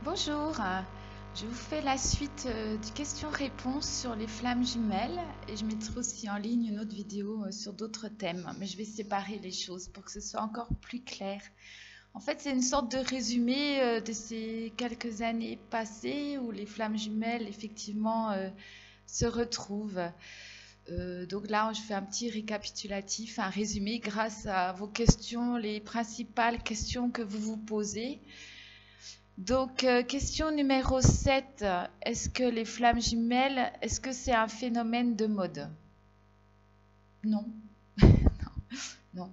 Bonjour, je vous fais la suite du question-réponse sur les flammes jumelles et je mettrai aussi en ligne une autre vidéo sur d'autres thèmes, mais je vais séparer les choses pour que ce soit encore plus clair. En fait, c'est une sorte de résumé de ces quelques années passées où les flammes jumelles effectivement se retrouvent. Donc là, je fais un petit récapitulatif, un résumé grâce à vos questions, les principales questions que vous vous posez. Donc, question numéro 7. Est-ce que les flammes jumelles, est-ce que c'est un phénomène de mode? Non. Non,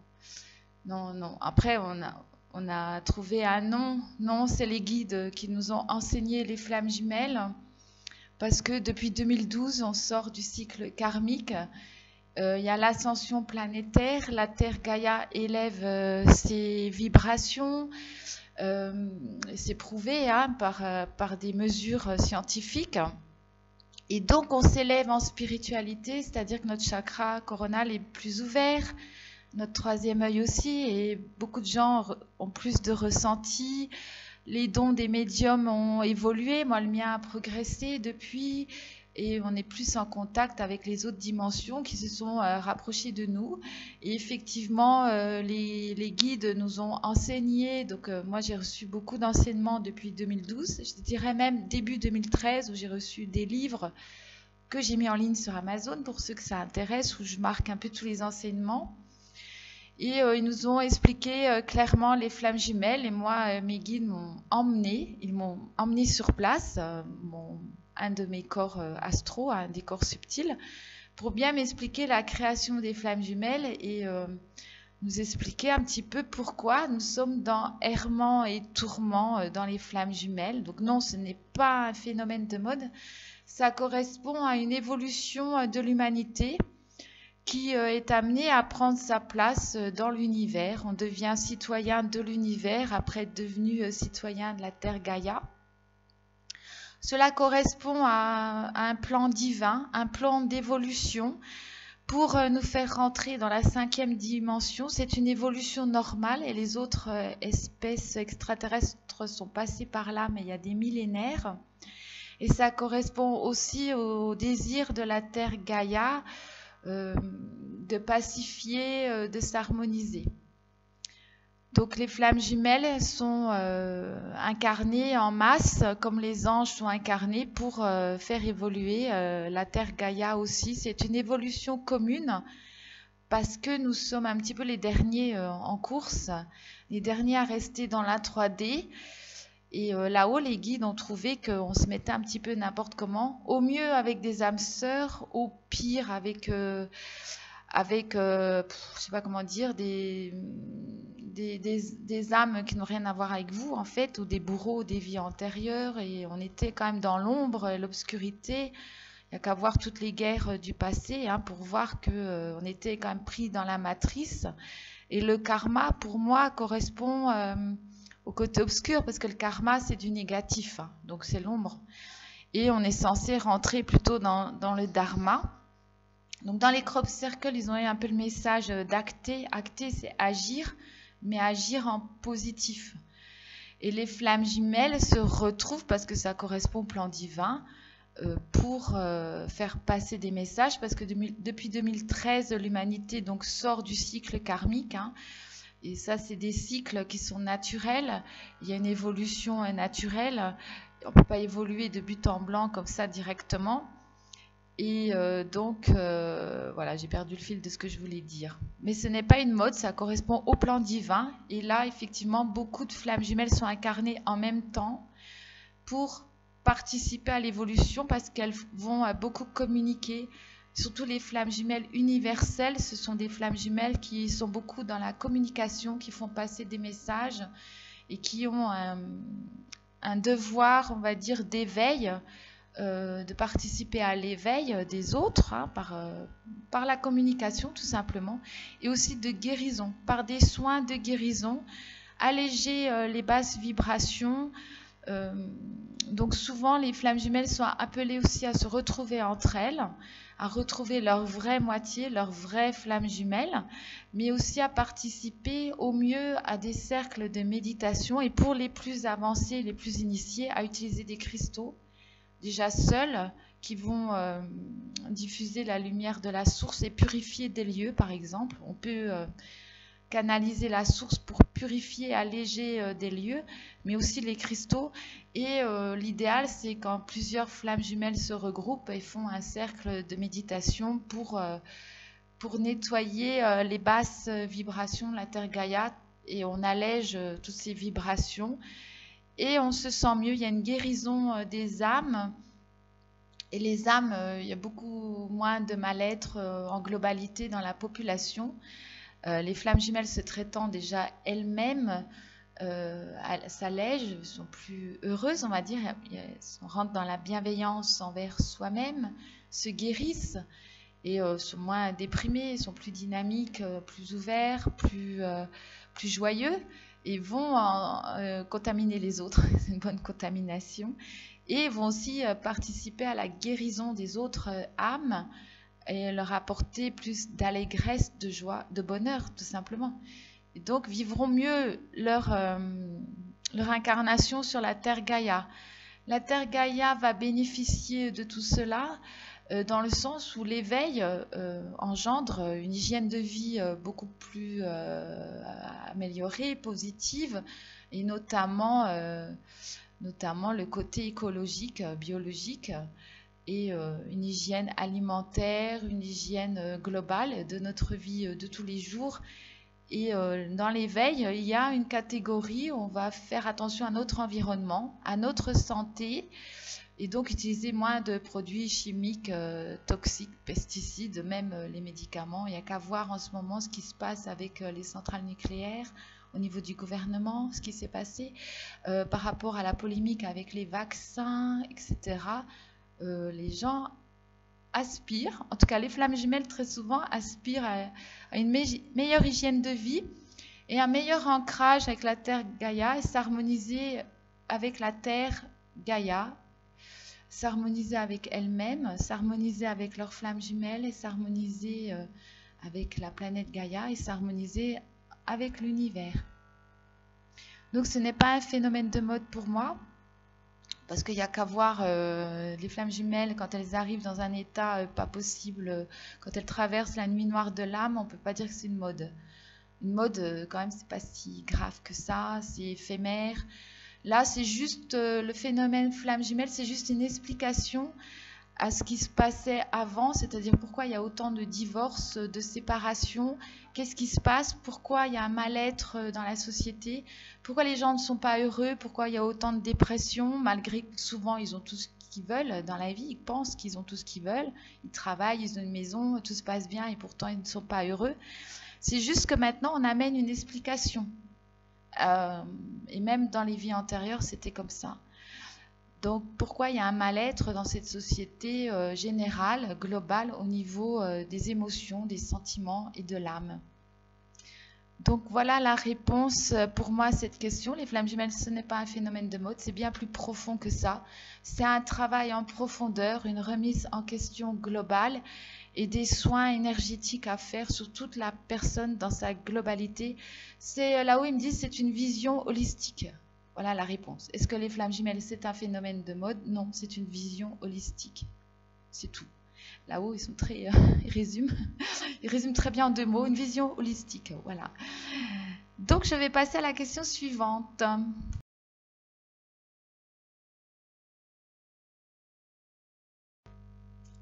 non, non. Après, on a trouvé un nom. Non, c'est les guides qui nous ont enseigné les flammes jumelles. Parce que depuis 2012, on sort du cycle karmique. Il y a l'ascension planétaire. La Terre Gaïa élève ses vibrations. C'est prouvé hein, par des mesures scientifiques. Et donc, on s'élève en spiritualité, c'est-à-dire que notre chakra coronal est plus ouvert, notre troisième œil aussi, et beaucoup de gens ont plus de ressenti. Les dons des médiums ont évolué, moi le mien a progressé depuis, et on est plus en contact avec les autres dimensions qui se sont rapprochées de nous. Et effectivement, les guides nous ont enseigné, donc moi j'ai reçu beaucoup d'enseignements depuis 2012, je dirais même début 2013 où j'ai reçu des livres que j'ai mis en ligne sur Amazon pour ceux que ça intéresse, où je marque un peu tous les enseignements. Et ils nous ont expliqué clairement les flammes jumelles. Et moi, mes guides ils m'ont emmené sur place, un de mes corps astro, un des corps subtils, pour bien m'expliquer la création des flammes jumelles et nous expliquer un petit peu pourquoi nous sommes dans errement et tourment dans les flammes jumelles. Donc non, ce n'est pas un phénomène de mode. Ça correspond à une évolution de l'humanité qui est amené à prendre sa place dans l'univers. On devient citoyen de l'univers après être devenu citoyen de la Terre Gaïa. Cela correspond à un plan divin, un plan d'évolution pour nous faire rentrer dans la 5e dimension. C'est une évolution normale et les autres espèces extraterrestres sont passées par là, mais il y a des millénaires. Et ça correspond aussi au désir de la Terre Gaïa de pacifier, de s'harmoniser. Donc les flammes jumelles sont incarnées en masse, comme les anges sont incarnés pour faire évoluer la Terre Gaïa aussi. C'est une évolution commune parce que nous sommes un petit peu les derniers en course, les derniers à rester dans la 3D. Et là-haut, les guides ont trouvé qu'on se mettait un petit peu n'importe comment, au mieux avec des âmes sœurs, au pire avec je sais pas comment dire, des âmes qui n'ont rien à voir avec vous, en fait, ou des bourreaux des vies antérieures. Et on était quand même dans l'ombre et l'obscurité. Il n'y a qu'à voir toutes les guerres du passé hein, pour voir qu'on était quand même pris dans la matrice. Et le karma, pour moi, correspond au côté obscur, parce que le karma, c'est du négatif, hein, donc c'est l'ombre. Et on est censé rentrer plutôt dans le dharma. Donc dans les crop circles, ils ont eu un peu le message d'acter. Acter, c'est agir, mais agir en positif. Et les flammes jumelles se retrouvent, parce que ça correspond au plan divin, pour faire passer des messages, parce que depuis 2013, l'humanité donc sort du cycle karmique, hein, et ça, c'est des cycles qui sont naturels. Il y a une évolution naturelle. On ne peut pas évoluer de but en blanc comme ça directement. Et donc, voilà, j'ai perdu le fil de ce que je voulais dire. Mais ce n'est pas une mode, ça correspond au plan divin. Et là, effectivement, beaucoup de flammes jumelles sont incarnées en même temps pour participer à l'évolution parce qu'elles vont beaucoup communiquer. Surtout les flammes jumelles universelles, ce sont des flammes jumelles qui sont beaucoup dans la communication, qui font passer des messages et qui ont un devoir, on va dire, d'éveil, de participer à l'éveil des autres, hein, par la communication tout simplement, et aussi de guérison, par des soins de guérison, alléger les basses vibrations, Euh, donc souvent, les flammes jumelles sont appelées aussi à se retrouver entre elles, à retrouver leur vraie moitié, leur vraie flamme jumelle, mais aussi à participer au mieux à des cercles de méditation et pour les plus avancés, les plus initiés, à utiliser des cristaux, déjà seuls, qui vont diffuser la lumière de la source et purifier des lieux, par exemple. On peut canaliser la source pour purifier et alléger des lieux, mais aussi les cristaux. Et l'idéal, c'est quand plusieurs flammes jumelles se regroupent et font un cercle de méditation pour nettoyer les basses vibrations de la Terre Gaïa, et on allège toutes ces vibrations et on se sent mieux. Il y a une guérison des âmes. Et les âmes, il y a beaucoup moins de mal-être en globalité dans la population. Les flammes jumelles se traitant déjà elles-mêmes s'allègent, sont plus heureuses, on va dire, on rentre dans la bienveillance envers soi-même, se guérissent et sont moins déprimés, sont plus dynamiques, plus ouverts, plus joyeux et vont contaminer les autres. C'est une bonne contamination. Et vont aussi participer à la guérison des autres âmes et leur apporter plus d'allégresse, de joie, de bonheur, tout simplement. Et donc, vivront mieux leur incarnation sur la Terre Gaïa. La Terre Gaïa va bénéficier de tout cela dans le sens où l'éveil engendre une hygiène de vie beaucoup plus améliorée, positive, et notamment le côté écologique, biologique, et une hygiène alimentaire, une hygiène globale de notre vie de tous les jours. Et dans l'éveil, il y a une catégorie où on va faire attention à notre environnement, à notre santé, et donc utiliser moins de produits chimiques toxiques, pesticides, même les médicaments. Il n'y a qu'à voir en ce moment ce qui se passe avec les centrales nucléaires, au niveau du gouvernement, ce qui s'est passé par rapport à la polémique avec les vaccins, etc. Les gens aspirent, en tout cas les flammes jumelles très souvent aspirent à une meilleure hygiène de vie et un meilleur ancrage avec la Terre Gaïa et s'harmoniser avec la Terre Gaïa, s'harmoniser avec elles-mêmes, s'harmoniser avec leurs flammes jumelles et s'harmoniser avec la planète Gaïa et s'harmoniser avec l'univers. Donc ce n'est pas un phénomène de mode pour moi, parce qu'il n'y a qu'à voir les flammes jumelles quand elles arrivent dans un état pas possible, quand elles traversent la nuit noire de l'âme, on ne peut pas dire que c'est une mode. Une mode, quand même, c'est pas si grave que ça, c'est éphémère. Là, c'est juste le phénomène flamme jumelle, c'est juste une explication à ce qui se passait avant, c'est-à-dire pourquoi il y a autant de divorces, de séparations, qu'est-ce qui se passe, pourquoi il y a un mal-être dans la société, pourquoi les gens ne sont pas heureux, pourquoi il y a autant de dépression, malgré que souvent ils ont tout ce qu'ils veulent dans la vie, ils pensent qu'ils ont tout ce qu'ils veulent, ils travaillent, ils ont une maison, tout se passe bien et pourtant ils ne sont pas heureux. C'est juste que maintenant on amène une explication. Et même dans les vies antérieures, c'était comme ça. Donc, pourquoi il y a un mal-être dans cette société générale, globale, au niveau des émotions, des sentiments et de l'âme? Donc, voilà la réponse pour moi à cette question. Les flammes jumelles, ce n'est pas un phénomène de mode, c'est bien plus profond que ça. C'est un travail en profondeur, une remise en question globale et des soins énergétiques à faire sur toute la personne dans sa globalité. C'est là où ils me disent c'est une vision holistique. Voilà la réponse. Est-ce que les flammes jumelles, c'est un phénomène de mode? Non, c'est une vision holistique. C'est tout. Là-haut, ils sont très... ils résument très bien en 2 mots, une vision holistique. Voilà. Donc, je vais passer à la question suivante.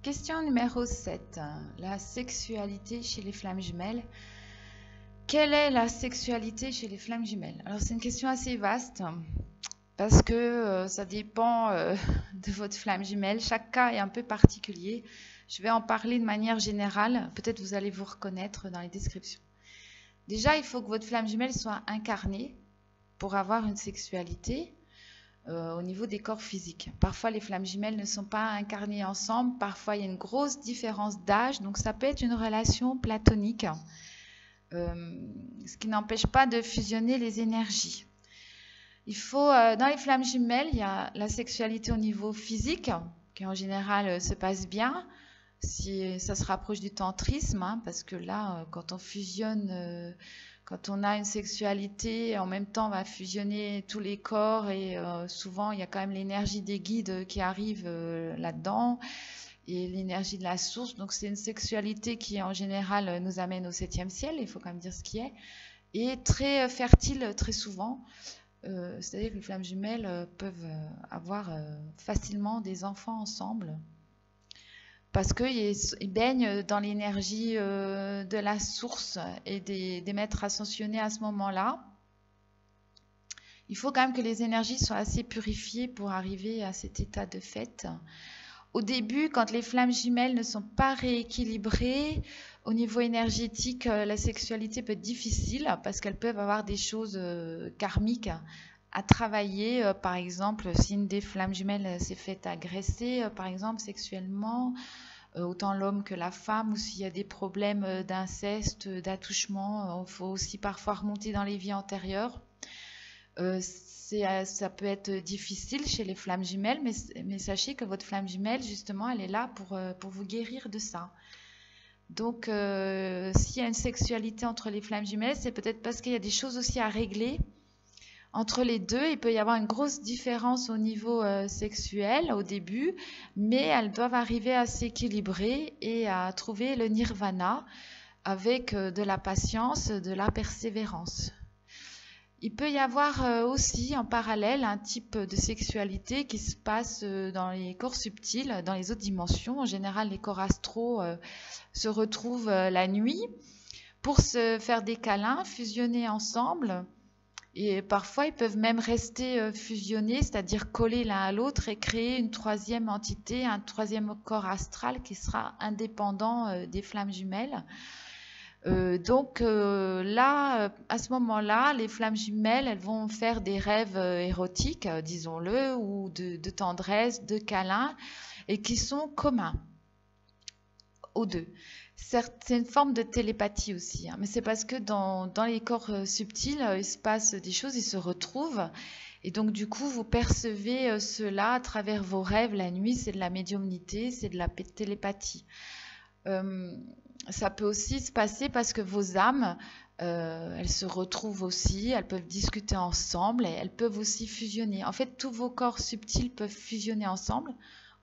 Question numéro 7. La sexualité chez les flammes jumelles. Quelle est la sexualité chez les flammes jumelles? Alors, c'est une question assez vaste parce que ça dépend de votre flamme jumelle. Chaque cas est un peu particulier. Je vais en parler de manière générale. Peut-être vous allez vous reconnaître dans les descriptions. Déjà, il faut que votre flamme jumelle soit incarnée pour avoir une sexualité au niveau des corps physiques. Parfois, les flammes jumelles ne sont pas incarnées ensemble. Parfois, il y a une grosse différence d'âge. Donc, ça peut être une relation platonique. Ce qui n'empêche pas de fusionner les énergies. Il faut, dans les flammes jumelles, il y a la sexualité au niveau physique, qui en général se passe bien, si ça se rapproche du tantrisme, hein, parce que là, quand on fusionne, quand on a une sexualité, en même temps, on va fusionner tous les corps et souvent, il y a quand même l'énergie des guides qui arrive là-dedans et l'énergie de la source. Donc, c'est une sexualité qui, en général, nous amène au septième ciel, il faut quand même dire ce qui est, et très fertile très souvent. C'est-à-dire que les flammes jumelles peuvent avoir facilement des enfants ensemble parce qu'ils baignent dans l'énergie de la source et des maîtres ascensionnés à ce moment-là. Il faut quand même que les énergies soient assez purifiées pour arriver à cet état de fait. Au début, quand les flammes jumelles ne sont pas rééquilibrées, au niveau énergétique, la sexualité peut être difficile parce qu'elles peuvent avoir des choses karmiques à travailler. Par exemple, si une des flammes jumelles s'est fait agresser, par exemple, sexuellement, autant l'homme que la femme, ou s'il y a des problèmes d'inceste, d'attouchement, il faut aussi parfois remonter dans les vies antérieures. Ça peut être difficile chez les flammes jumelles, mais sachez que votre flamme jumelle, justement, elle est là pour vous guérir de ça. Donc, s'il y a une sexualité entre les flammes jumelles, c'est peut-être parce qu'il y a des choses aussi à régler entre les deux. Il peut y avoir une grosse différence au niveau sexuel au début, mais elles doivent arriver à s'équilibrer et à trouver le nirvana avec de la patience, de la persévérance. Il peut y avoir aussi en parallèle un type de sexualité qui se passe dans les corps subtils, dans les autres dimensions. En général, les corps astraux se retrouvent la nuit pour se faire des câlins, fusionner ensemble. Et parfois, ils peuvent même rester fusionnés, c'est-à-dire collés l'un à l'autre et créer une troisième entité, un troisième corps astral qui sera indépendant des flammes jumelles. Donc là, à ce moment-là, les flammes jumelles, elles vont faire des rêves érotiques, disons-le, ou de tendresse, de câlins, et qui sont communs aux deux. C'est une forme de télépathie aussi, hein, mais c'est parce que dans les corps subtils, il se passe des choses, ils se retrouvent, et donc du coup, vous percevez cela à travers vos rêves la nuit, c'est de la médiumnité, c'est de la télépathie. Ça peut aussi se passer parce que vos âmes, elles se retrouvent aussi, elles peuvent discuter ensemble et elles peuvent aussi fusionner. En fait, tous vos corps subtils peuvent fusionner ensemble,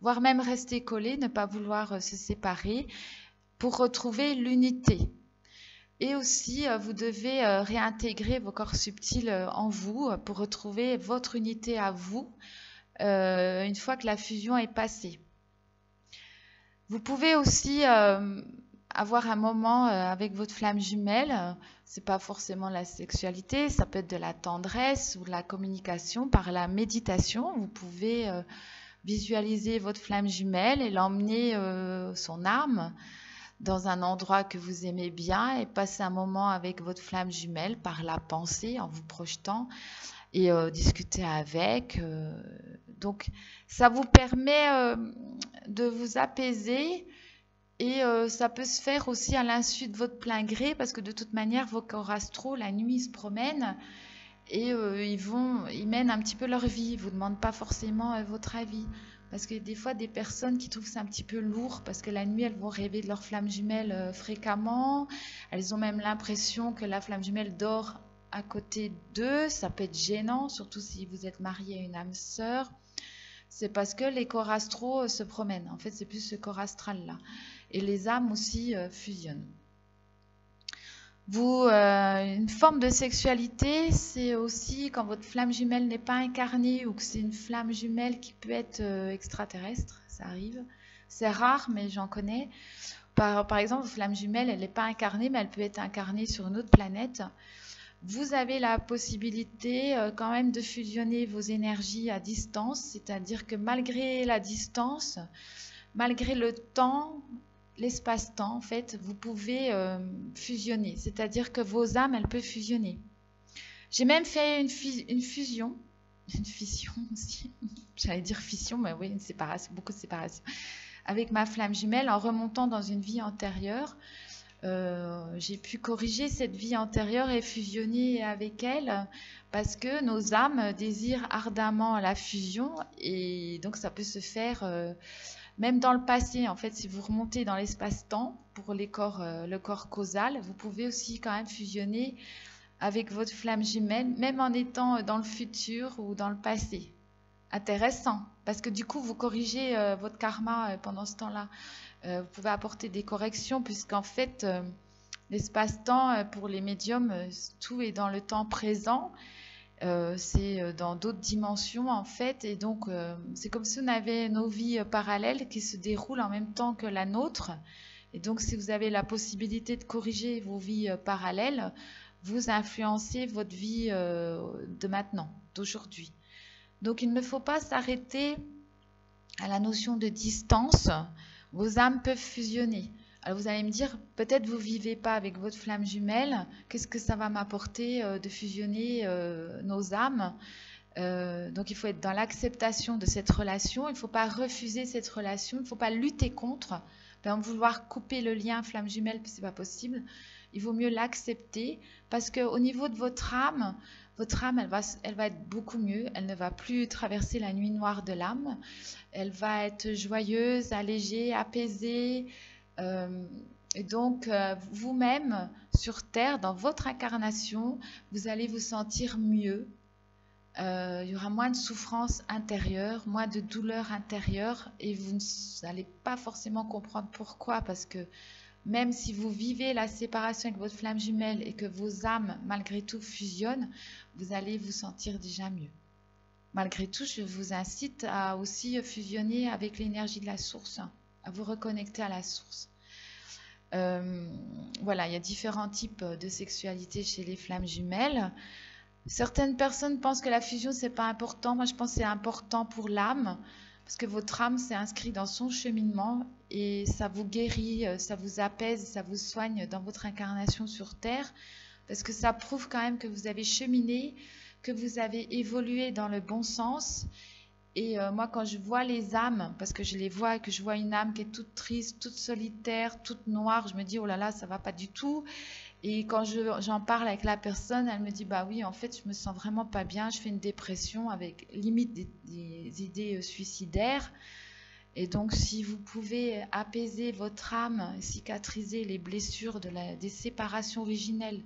voire même rester collés, ne pas vouloir se séparer pour retrouver l'unité. Et aussi, vous devez réintégrer vos corps subtils en vous pour retrouver votre unité à vous une fois que la fusion est passée. Vous pouvez aussi avoir un moment avec votre flamme jumelle. C'est pas forcément la sexualité, ça peut être de la tendresse ou de la communication par la méditation. Vous pouvez visualiser votre flamme jumelle et l'emmener son âme dans un endroit que vous aimez bien et passer un moment avec votre flamme jumelle par la pensée en vous projetant et discuter avec. Donc ça vous permet de vous apaiser et ça peut se faire aussi à l'insu de votre plein gré parce que de toute manière vos corps astraux la nuit se promènent et ils mènent un petit peu leur vie, ils ne vous demandent pas forcément votre avis. Parce que des fois, des personnes qui trouvent ça un petit peu lourd, parce que la nuit, elles vont rêver de leur flamme jumelle fréquemment. Elles ont même l'impression que la flamme jumelle dort à côté d'eux. Ça peut être gênant, surtout si vous êtes marié à une âme sœur. C'est parce que les corps astraux se promènent. En fait, c'est plus ce corps astral-là. Et les âmes aussi fusionnent. Une forme de sexualité, c'est aussi quand votre flamme jumelle n'est pas incarnée ou que c'est une flamme jumelle qui peut être extraterrestre, ça arrive. C'est rare, mais j'en connais. Par exemple, votre flamme jumelle, elle n'est pas incarnée, mais elle peut être incarnée sur une autre planète. Vous avez la possibilité quand même de fusionner vos énergies à distance, c'est-à-dire que malgré la distance, malgré le temps, l'espace-temps, en fait, vous pouvez fusionner. C'est-à-dire que vos âmes, elles peuvent fusionner. J'ai même fait une fusion. Une fission aussi. J'allais dire fission, mais oui, une séparation, beaucoup de séparation. Avec ma flamme jumelle en remontant dans une vie antérieure. j'ai pu corriger cette vie antérieure et fusionner avec elle parce que nos âmes désirent ardemment la fusion et donc ça peut se faire même dans le passé. En fait, si vous remontez dans l'espace-temps pour les corps, le corps causal, vous pouvez aussi quand même fusionner avec votre flamme jumelle, même en étant dans le futur ou dans le passé. Intéressant, parce que du coup, vous corrigez votre karma pendant ce temps-là. Vous pouvez apporter des corrections, puisqu'en fait, l'espace-temps, pour les médiums, tout est dans le temps présent. C'est dans d'autres dimensions, en fait. Et donc, c'est comme si on avait nos vies parallèles qui se déroulent en même temps que la nôtre. Et donc, si vous avez la possibilité de corriger vos vies parallèles, vous influencez votre vie de maintenant, d'aujourd'hui. Donc, il ne faut pas s'arrêter à la notion de distance. Vos âmes peuvent fusionner. Alors, vous allez me dire, peut-être vous ne vivez pas avec votre flamme jumelle. Qu'est-ce que ça va m'apporter de fusionner nos âmes? Donc, il faut être dans l'acceptation de cette relation. Il ne faut pas refuser cette relation. Il ne faut pas lutter contre. Par exemple, vouloir couper le lien flamme jumelle, ce n'est pas possible. Il vaut mieux l'accepter parce qu'au niveau de votre âme, elle va être beaucoup mieux. Elle ne va plus traverser la nuit noire de l'âme. Elle va être joyeuse, allégée, apaisée. Et donc, vous-même, sur Terre, dans votre incarnation, vous allez vous sentir mieux. Il y aura moins de souffrance intérieure, moins de douleur intérieure. Et vous n'allez pas forcément comprendre pourquoi, parce que même si vous vivez la séparation avec votre flamme jumelle et que vos âmes, malgré tout, fusionnent, vous allez vous sentir déjà mieux. Malgré tout, je vous incite à aussi fusionner avec l'énergie de la source, à vous reconnecter à la source. Voilà, il y a différents types de sexualité chez les flammes jumelles. Certaines personnes pensent que la fusion, c'est pas important. Moi, je pense que c'est important pour l'âme. Parce que votre âme s'est inscrite dans son cheminement et ça vous guérit, ça vous apaise, ça vous soigne dans votre incarnation sur Terre. Parce que ça prouve quand même que vous avez cheminé, que vous avez évolué dans le bon sens. Et moi, quand je vois les âmes, parce que je les vois et que je vois une âme qui est toute triste, toute solitaire, toute noire, je me dis, oh là là, ça va pas du tout. Et quand j'en parle avec la personne, elle me dit, bah oui, en fait, je me sens vraiment pas bien, je fais une dépression avec limite des idées suicidaires. Et donc, si vous pouvez apaiser votre âme, cicatriser les blessures des séparations originelles,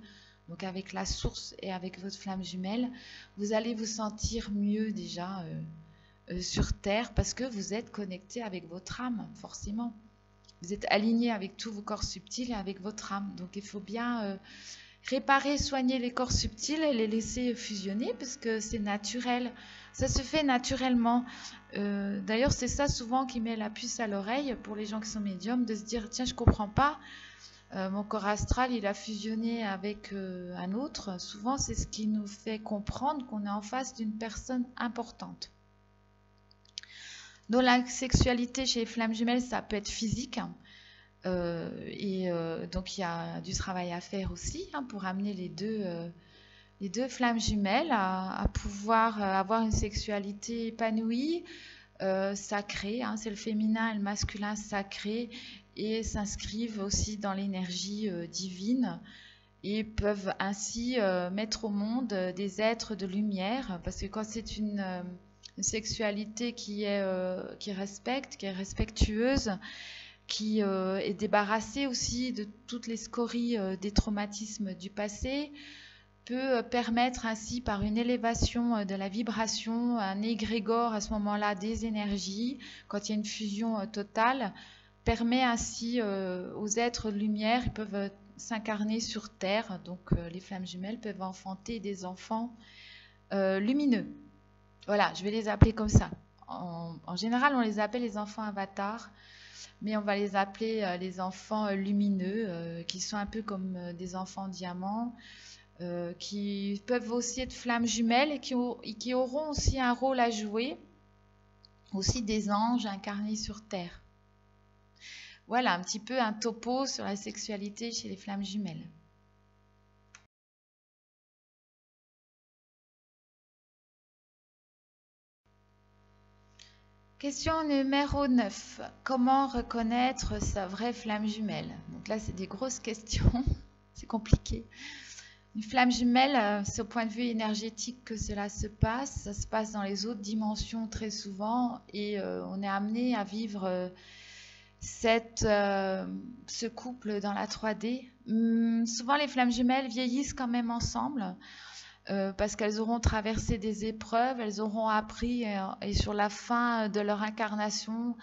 donc avec la source et avec votre flamme jumelle, vous allez vous sentir mieux déjà sur Terre parce que vous êtes connecté avec votre âme, forcément. Vous êtes aligné avec tous vos corps subtils et avec votre âme. Donc il faut bien réparer, soigner les corps subtils et les laisser fusionner parce que c'est naturel. Ça se fait naturellement. D'ailleurs, c'est ça souvent qui met la puce à l'oreille pour les gens qui sont médiums, de se dire, tiens, je ne comprends pas. Mon corps astral, il a fusionné avec un autre. Souvent, c'est ce qui nous fait comprendre qu'on est en face d'une personne importante. Dans la sexualité chez les flammes jumelles, ça peut être physique. Donc, il y a du travail à faire aussi pour amener les deux flammes jumelles à pouvoir avoir une sexualité épanouie, sacrée. C'est le féminin et le masculin sacré et s'inscrivent aussi dans l'énergie divine et peuvent ainsi mettre au monde des êtres de lumière. Parce que quand c'est une sexualité qui respecte, qui est respectueuse, qui est débarrassée aussi de toutes les scories des traumatismes du passé, peut permettre ainsi par une élévation de la vibration, un égrégore à ce moment-là des énergies, quand il y a une fusion totale, permet ainsi aux êtres de lumière, ils peuvent s'incarner sur Terre, donc les flammes jumelles peuvent enfanter des enfants lumineux. Voilà, je vais les appeler comme ça. En général, on les appelle les enfants avatars, mais on va les appeler les enfants lumineux, qui sont un peu comme des enfants diamants, qui peuvent aussi être flammes jumelles et qui auront aussi un rôle à jouer, aussi des anges incarnés sur Terre. Voilà un petit peu un topo sur la sexualité chez les flammes jumelles. Question numéro 9. Comment reconnaître sa vraie flamme jumelle? Donc là, c'est des grosses questions. C'est compliqué. Une flamme jumelle, c'est au point de vue énergétique que cela se passe. Ça se passe dans les autres dimensions très souvent. Et on est amené à vivre ce couple dans la 3D. Souvent, les flammes jumelles vieillissent quand même ensemble. Parce qu'elles auront traversé des épreuves, elles auront appris et sur la fin de leur incarnation,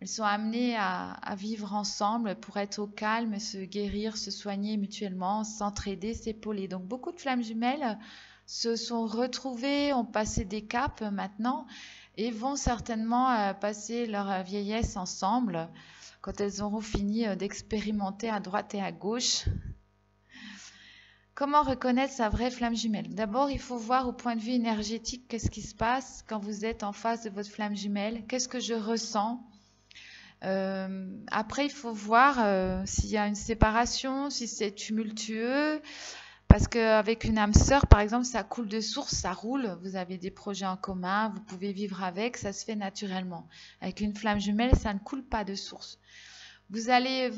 elles sont amenées à vivre ensemble pour être au calme, se guérir, se soigner mutuellement, s'entraider, s'épauler. Donc beaucoup de flammes jumelles se sont retrouvées, ont passé des caps maintenant et vont certainement passer leur vieillesse ensemble quand elles auront fini d'expérimenter à droite et à gauche. Comment reconnaître sa vraie flamme jumelle? D'abord, il faut voir au point de vue énergétique qu'est-ce qui se passe quand vous êtes en face de votre flamme jumelle. Qu'est-ce que je ressens? Après, il faut voir s'il y a une séparation, si c'est tumultueux. Parce qu'avec une âme sœur, par exemple, ça coule de source, ça roule. Vous avez des projets en commun, vous pouvez vivre avec, ça se fait naturellement. Avec une flamme jumelle, ça ne coule pas de source. Vous allez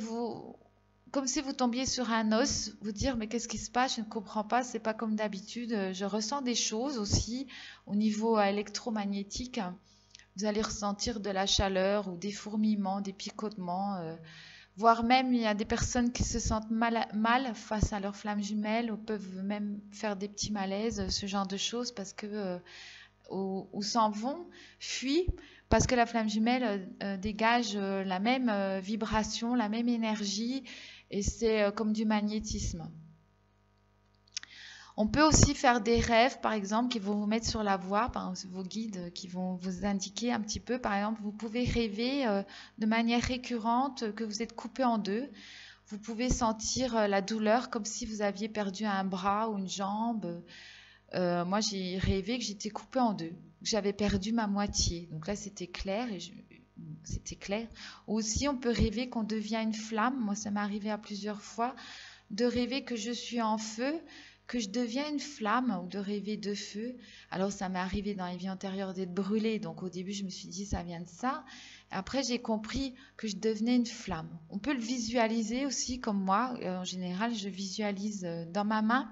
comme si vous tombiez sur un os, vous dire mais qu'est-ce qui se passe, je ne comprends pas, c'est pas comme d'habitude, je ressens des choses aussi au niveau électromagnétique, vous allez ressentir de la chaleur ou des fourmillements, des picotements, voire même il y a des personnes qui se sentent mal face à leur flamme jumelle ou peuvent même faire des petits malaises, ce genre de choses parce que ou s'en vont, fuient parce que la flamme jumelle dégage la même vibration, la même énergie et c'est comme du magnétisme. On peut aussi faire des rêves, par exemple, qui vont vous mettre sur la voie, par exemple, vos guides qui vont vous indiquer un petit peu. Par exemple, vous pouvez rêver de manière récurrente que vous êtes coupé en deux. Vous pouvez sentir la douleur comme si vous aviez perdu un bras ou une jambe. Moi, j'ai rêvé que j'étais coupée en deux, que j'avais perdu ma moitié. Donc là, c'était clair. C'était clair. Aussi, on peut rêver qu'on devient une flamme. Moi, ça m'est arrivé à plusieurs fois de rêver que je suis en feu, que je deviens une flamme ou de rêver de feu. Alors, ça m'est arrivé dans les vies antérieures d'être brûlée. Donc, au début, je me suis dit, ça vient de ça. Après, j'ai compris que je devenais une flamme. On peut le visualiser aussi, comme moi. En général, je visualise dans ma main.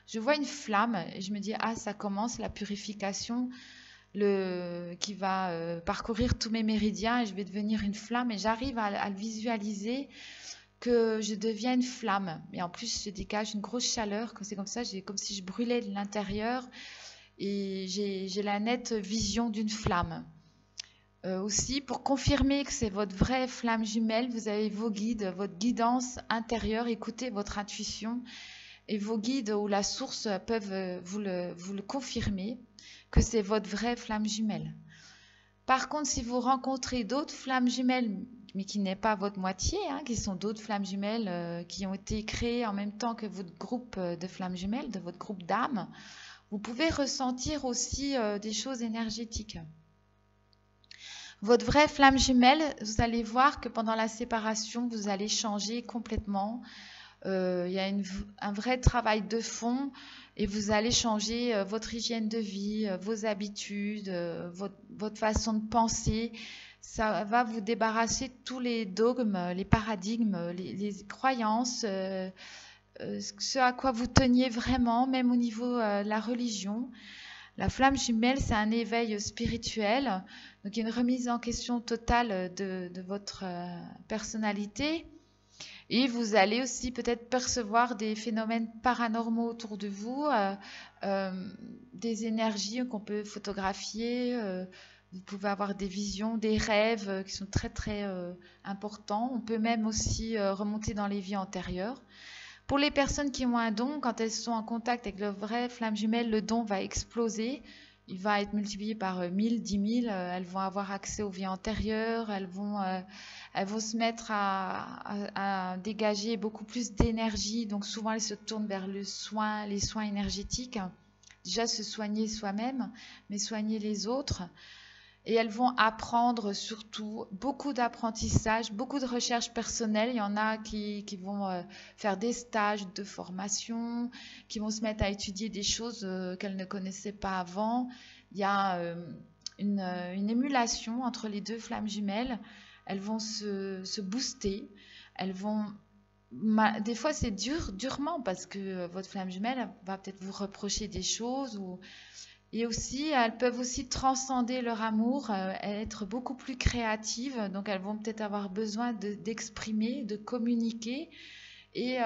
Je vois une flamme et je me dis, ah, ça commence la purification qui va parcourir tous mes méridiens et je vais devenir une flamme. Et j'arrive à le visualiser que je deviens une flamme. Et en plus, je dégage une grosse chaleur. C'est comme ça, comme si je brûlais de l'intérieur et j'ai la nette vision d'une flamme. Aussi, pour confirmer que c'est votre vraie flamme jumelle, vous avez vos guides, votre guidance intérieure. Écoutez votre intuition. Et vos guides ou la source peuvent vous le confirmer que c'est votre vraie flamme jumelle. Par contre, si vous rencontrez d'autres flammes jumelles, mais qui n'est pas votre moitié, qui sont d'autres flammes jumelles qui ont été créées en même temps que votre groupe de flammes jumelles, de votre groupe d'âmes, vous pouvez ressentir aussi des choses énergétiques. Votre vraie flamme jumelle, vous allez voir que pendant la séparation, vous allez changer complètement. Il y a un vrai travail de fond et vous allez changer votre hygiène de vie, vos habitudes, votre façon de penser. Ça va vous débarrasser de tous les dogmes, les paradigmes, les croyances, ce à quoi vous teniez vraiment, même au niveau de la religion. La flamme jumelle, c'est un éveil spirituel, donc il y a une remise en question totale de votre personnalité. Et vous allez aussi peut-être percevoir des phénomènes paranormaux autour de vous, des énergies qu'on peut photographier. Vous pouvez avoir des visions, des rêves qui sont très très importants. On peut même aussi remonter dans les vies antérieures. Pour les personnes qui ont un don, quand elles sont en contact avec le vrai flamme jumelle, le don va exploser. Il va être multiplié par 1000, 10 000. Elles vont avoir accès aux vies antérieures. Elles vont se mettre à dégager beaucoup plus d'énergie. Donc souvent, elles se tournent vers les soins énergétiques. Déjà, se soigner soi-même, mais soigner les autres. Et elles vont apprendre surtout beaucoup d'apprentissage, beaucoup de recherche personnelle. Il y en a qui vont faire des stages de formation, qui vont se mettre à étudier des choses qu'elles ne connaissaient pas avant. Il y a une émulation entre les deux flammes jumelles. Elles vont se booster, elles vont Des fois, c'est durement, parce que votre flamme jumelle va peut-être vous reprocher des choses. Et aussi, elles peuvent aussi transcender leur amour, être beaucoup plus créatives. Donc, elles vont peut-être avoir besoin d'exprimer, de communiquer. Et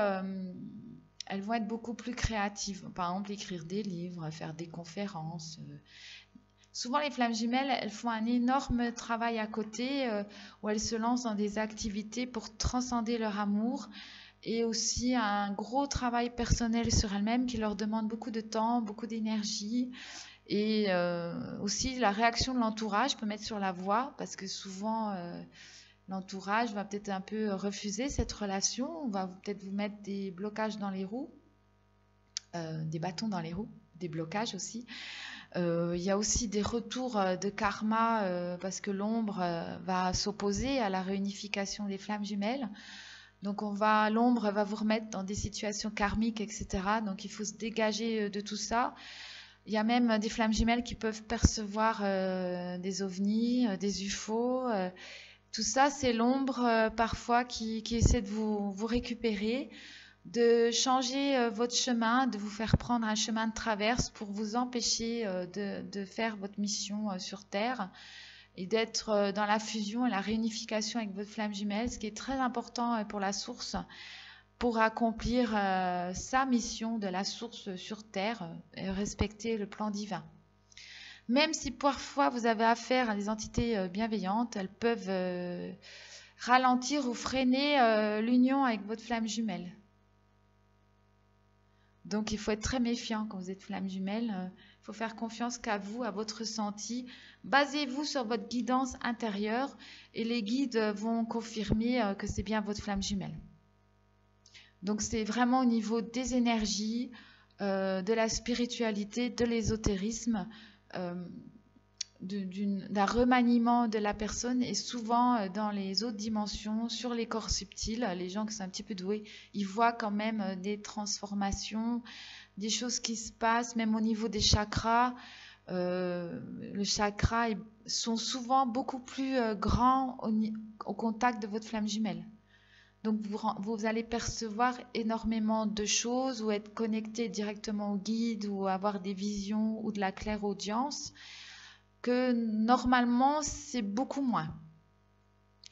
elles vont être beaucoup plus créatives. Par exemple, écrire des livres, faire des conférences. Souvent, les flammes jumelles, elles font un énorme travail à côté, où elles se lancent dans des activités pour transcender leur amour, et aussi un gros travail personnel sur elles-mêmes qui leur demande beaucoup de temps, beaucoup d'énergie. Et aussi, la réaction de l'entourage peut mettre sur la voie, parce que souvent, l'entourage va peut-être un peu refuser cette relation. On va peut-être vous mettre des blocages dans les roues, des bâtons dans les roues, des blocages aussi. Il y a aussi des retours de karma, parce que l'ombre va s'opposer à la réunification des flammes jumelles. Donc l'ombre va vous remettre dans des situations karmiques, etc. Donc il faut se dégager de tout ça. Il y a même des flammes jumelles qui peuvent percevoir des ovnis, des UFO. Tout ça, c'est l'ombre parfois qui essaie de vous récupérer, de changer votre chemin, de vous faire prendre un chemin de traverse pour vous empêcher de faire votre mission sur Terre, et d'être dans la fusion et la réunification avec votre flamme jumelle, ce qui est très important pour la source, pour accomplir sa mission de la source sur Terre, et respecter le plan divin. Même si parfois vous avez affaire à des entités bienveillantes, elles peuvent ralentir ou freiner l'union avec votre flamme jumelle. Donc il faut être très méfiant quand vous êtes flamme jumelle. Il faut faire confiance qu'à vous, à votre ressenti. Basez-vous sur votre guidance intérieure, et les guides vont confirmer que c'est bien votre flamme jumelle. Donc c'est vraiment au niveau des énergies, de la spiritualité, de l'ésotérisme, d'un remaniement de la personne. Et souvent dans les autres dimensions, sur les corps subtils, les gens qui sont un petit peu doués, ils voient quand même des transformations, des choses qui se passent, même au niveau des chakras. Les chakras sont souvent beaucoup plus grands au contact de votre flamme jumelle. Donc vous allez percevoir énormément de choses, ou être connecté directement au guide, ou avoir des visions ou de la clairaudience, que normalement c'est beaucoup moins.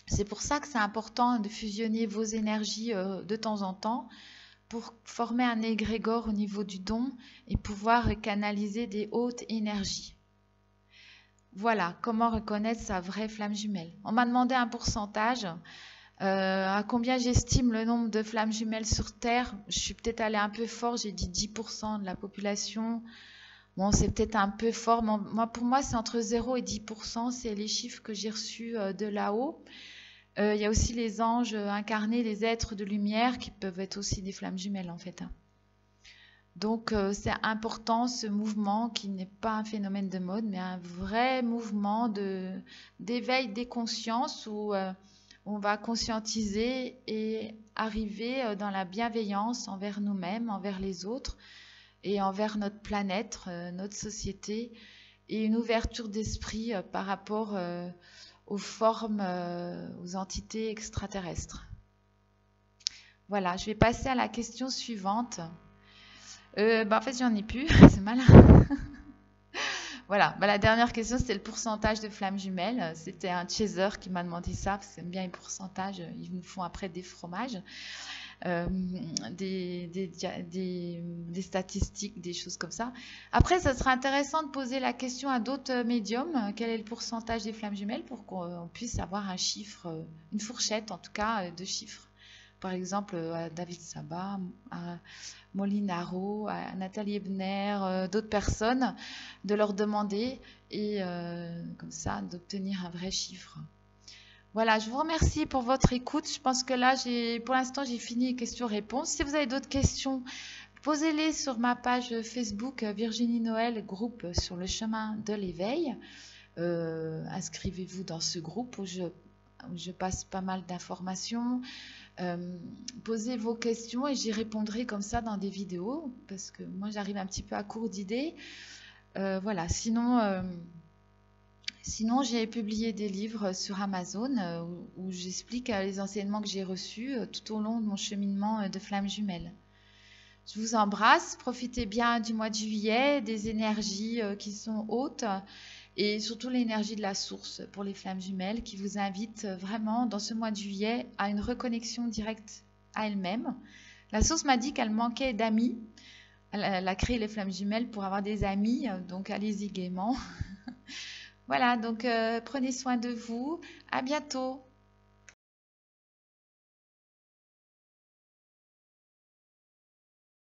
C'est pour ça que c'est important de fusionner vos énergies de temps en temps, pour former un égrégore au niveau du don et pouvoir canaliser des hautes énergies. Voilà, comment reconnaître sa vraie flamme jumelle. On m'a demandé un pourcentage. À combien j'estime le nombre de flammes jumelles sur Terre. Je suis peut-être allée un peu fort, j'ai dit 10% de la population. Bon, c'est peut-être un peu fort, mais pour moi, c'est entre 0 et 10%. C'est les chiffres que j'ai reçus de là-haut. Il y a aussi les anges incarnés, les êtres de lumière, qui peuvent être aussi des flammes jumelles en fait. Donc c'est important, ce mouvement qui n'est pas un phénomène de mode, mais un vrai mouvement d'éveil des consciences, où on va conscientiser et arriver dans la bienveillance envers nous-mêmes, envers les autres et envers notre planète, notre société, et une ouverture d'esprit par rapport aux formes, aux entités extraterrestres. Voilà, je vais passer à la question suivante. En fait, j'en ai plus, c'est malin. Voilà, la dernière question, c'était le pourcentage de flammes jumelles. C'était un chaser qui m'a demandé ça, parce qu'ils aiment bien les pourcentages. Ils nous font après des fromages, des statistiques, des choses comme ça. Après, ça sera intéressant de poser la question à d'autres médiums. Quel est le pourcentage des flammes jumelles, pour qu'on puisse avoir un chiffre, une fourchette en tout cas, de chiffres. Par exemple, à David Sabat, à Molinaro, à Nathalie Ebner, d'autres personnes, de leur demander, et comme ça d'obtenir un vrai chiffre. Voilà, je vous remercie pour votre écoute. Je pense que là, pour l'instant, j'ai fini les questions-réponses. Si vous avez d'autres questions, posez-les sur ma page Facebook Virginie Noël, groupe sur le chemin de l'éveil. Inscrivez-vous dans ce groupe où je passe pas mal d'informations. Posez vos questions et j'y répondrai comme ça dans des vidéos, parce que moi j'arrive un petit peu à court d'idées. Voilà, sinon Sinon, j'ai publié des livres sur Amazon où j'explique les enseignements que j'ai reçus tout au long de mon cheminement de flamme jumelle. Je vous embrasse, profitez bien du mois de juillet, des énergies qui sont hautes et surtout l'énergie de la source pour les flammes jumelles qui vous invite vraiment dans ce mois de juillet à une reconnexion directe à elle-même. La source m'a dit qu'elle manquait d'amis. Elle a créé les flammes jumelles pour avoir des amis, donc allez-y gaiement. Voilà, donc prenez soin de vous. À bientôt.